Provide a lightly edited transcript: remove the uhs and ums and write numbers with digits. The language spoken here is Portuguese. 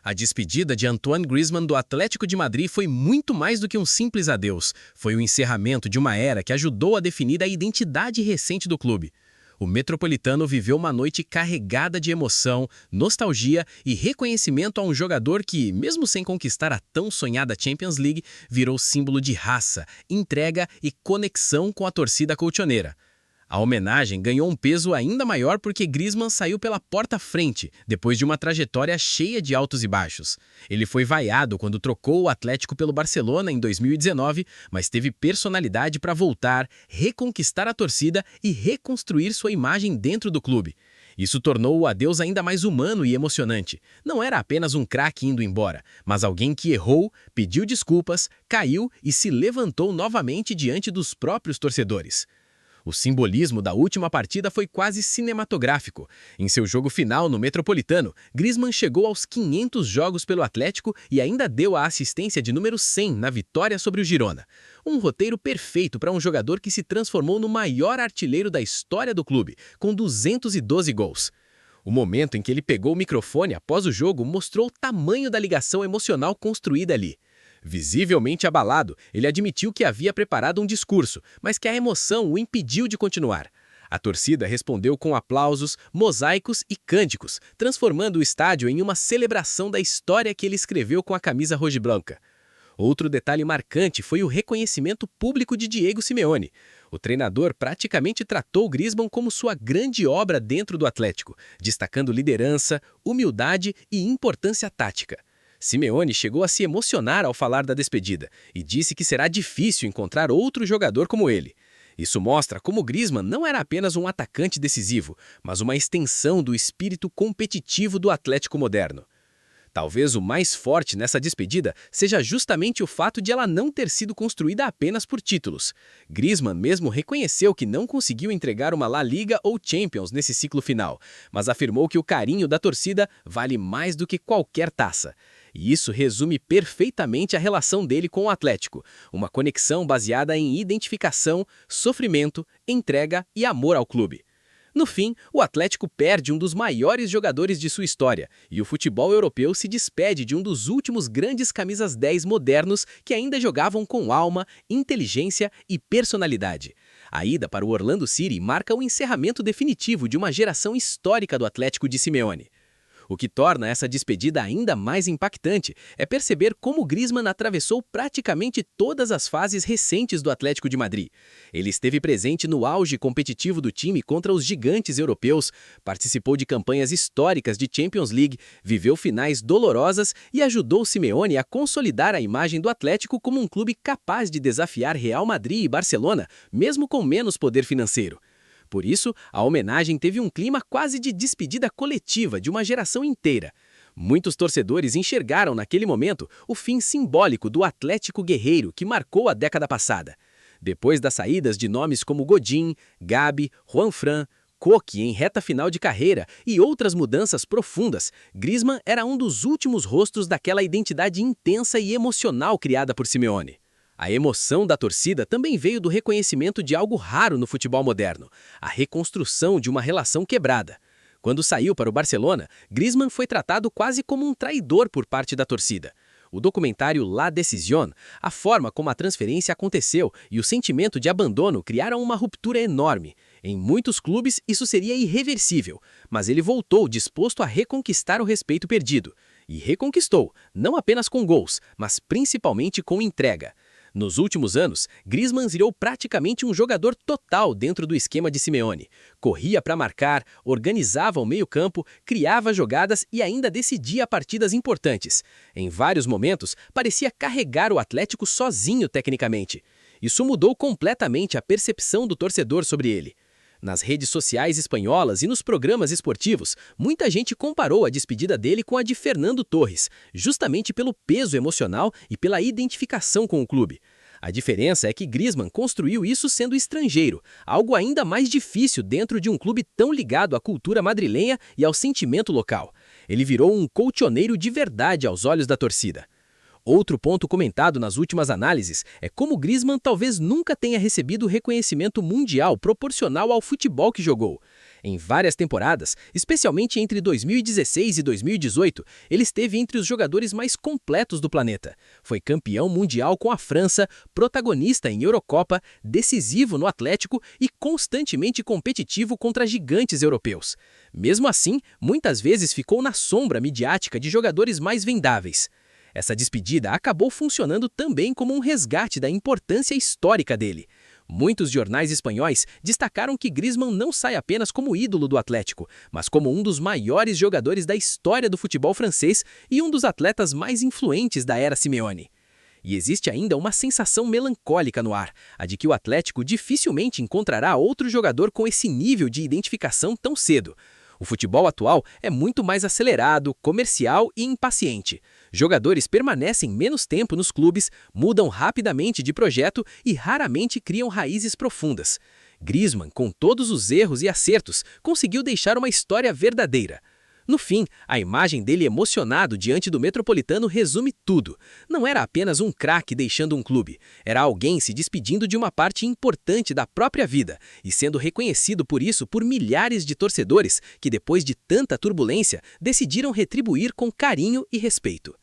A despedida de Antoine Griezmann do Atlético de Madrid foi muito mais do que um simples adeus. Foi o encerramento de uma era que ajudou a definir a identidade recente do clube. O metropolitano viveu uma noite carregada de emoção, nostalgia e reconhecimento a um jogador que, mesmo sem conquistar a tão sonhada Champions League, virou símbolo de raça, entrega e conexão com a torcida colchoneira. A homenagem ganhou um peso ainda maior porque Griezmann saiu pela porta-frente, depois de uma trajetória cheia de altos e baixos. Ele foi vaiado quando trocou o Atlético pelo Barcelona em 2019, mas teve personalidade para voltar, reconquistar a torcida e reconstruir sua imagem dentro do clube. Isso tornou o adeus ainda mais humano e emocionante. Não era apenas um craque indo embora, mas alguém que errou, pediu desculpas, caiu e se levantou novamente diante dos próprios torcedores. O simbolismo da última partida foi quase cinematográfico. Em seu jogo final no Metropolitano, Griezmann chegou aos 500 jogos pelo Atlético e ainda deu a assistência de número 100 na vitória sobre o Girona. Um roteiro perfeito para um jogador que se transformou no maior artilheiro da história do clube, com 212 gols. O momento em que ele pegou o microfone após o jogo mostrou o tamanho da ligação emocional construída ali. Visivelmente abalado, ele admitiu que havia preparado um discurso, mas que a emoção o impediu de continuar. A torcida respondeu com aplausos, mosaicos e cânticos, transformando o estádio em uma celebração da história que ele escreveu com a camisa rojiblanca. Outro detalhe marcante foi o reconhecimento público de Diego Simeone. O treinador praticamente tratou Griezmann como sua grande obra dentro do Atlético, destacando liderança, humildade e importância tática. Simeone chegou a se emocionar ao falar da despedida e disse que será difícil encontrar outro jogador como ele. Isso mostra como Griezmann não era apenas um atacante decisivo, mas uma extensão do espírito competitivo do Atlético moderno. Talvez o mais forte nessa despedida seja justamente o fato de ela não ter sido construída apenas por títulos. Griezmann mesmo reconheceu que não conseguiu entregar uma La Liga ou Champions nesse ciclo final, mas afirmou que o carinho da torcida vale mais do que qualquer taça. E isso resume perfeitamente a relação dele com o Atlético, uma conexão baseada em identificação, sofrimento, entrega e amor ao clube. No fim, o Atlético perde um dos maiores jogadores de sua história e o futebol europeu se despede de um dos últimos grandes camisas 10 modernos que ainda jogavam com alma, inteligência e personalidade. A ida para o Orlando City marca o encerramento definitivo de uma geração histórica do Atlético de Simeone. O que torna essa despedida ainda mais impactante é perceber como Griezmann atravessou praticamente todas as fases recentes do Atlético de Madrid. Ele esteve presente no auge competitivo do time contra os gigantes europeus, participou de campanhas históricas de Champions League, viveu finais dolorosas e ajudou Simeone a consolidar a imagem do Atlético como um clube capaz de desafiar Real Madrid e Barcelona, mesmo com menos poder financeiro. Por isso, a homenagem teve um clima quase de despedida coletiva de uma geração inteira. Muitos torcedores enxergaram naquele momento o fim simbólico do Atlético guerreiro que marcou a década passada. Depois das saídas de nomes como Godin, Gabi, Juanfran, Koke em reta final de carreira e outras mudanças profundas, Griezmann era um dos últimos rostos daquela identidade intensa e emocional criada por Simeone. A emoção da torcida também veio do reconhecimento de algo raro no futebol moderno, a reconstrução de uma relação quebrada. Quando saiu para o Barcelona, Griezmann foi tratado quase como um traidor por parte da torcida. O documentário La Decisión, a forma como a transferência aconteceu e o sentimento de abandono criaram uma ruptura enorme. Em muitos clubes isso seria irreversível, mas ele voltou disposto a reconquistar o respeito perdido. E reconquistou, não apenas com gols, mas principalmente com entrega. Nos últimos anos, Griezmann virou praticamente um jogador total dentro do esquema de Simeone. Corria para marcar, organizava o meio-campo, criava jogadas e ainda decidia partidas importantes. Em vários momentos, parecia carregar o Atlético sozinho tecnicamente. Isso mudou completamente a percepção do torcedor sobre ele. Nas redes sociais espanholas e nos programas esportivos, muita gente comparou a despedida dele com a de Fernando Torres, justamente pelo peso emocional e pela identificação com o clube. A diferença é que Griezmann construiu isso sendo estrangeiro, algo ainda mais difícil dentro de um clube tão ligado à cultura madrilenha e ao sentimento local. Ele virou um colchoneiro de verdade aos olhos da torcida. Outro ponto comentado nas últimas análises é como Griezmann talvez nunca tenha recebido reconhecimento mundial proporcional ao futebol que jogou. Em várias temporadas, especialmente entre 2016 e 2018, ele esteve entre os jogadores mais completos do planeta. Foi campeão mundial com a França, protagonista em Eurocopa, decisivo no Atlético e constantemente competitivo contra gigantes europeus. Mesmo assim, muitas vezes ficou na sombra midiática de jogadores mais vendáveis. Essa despedida acabou funcionando também como um resgate da importância histórica dele. Muitos jornais espanhóis destacaram que Griezmann não sai apenas como ídolo do Atlético, mas como um dos maiores jogadores da história do futebol francês e um dos atletas mais influentes da era Simeone. E existe ainda uma sensação melancólica no ar, a de que o Atlético dificilmente encontrará outro jogador com esse nível de identificação tão cedo. O futebol atual é muito mais acelerado, comercial e impaciente. Jogadores permanecem menos tempo nos clubes, mudam rapidamente de projeto e raramente criam raízes profundas. Griezmann, com todos os erros e acertos, conseguiu deixar uma história verdadeira. No fim, a imagem dele emocionado diante do Metropolitano resume tudo. Não era apenas um craque deixando um clube, era alguém se despedindo de uma parte importante da própria vida e sendo reconhecido por isso por milhares de torcedores que, depois de tanta turbulência, decidiram retribuir com carinho e respeito.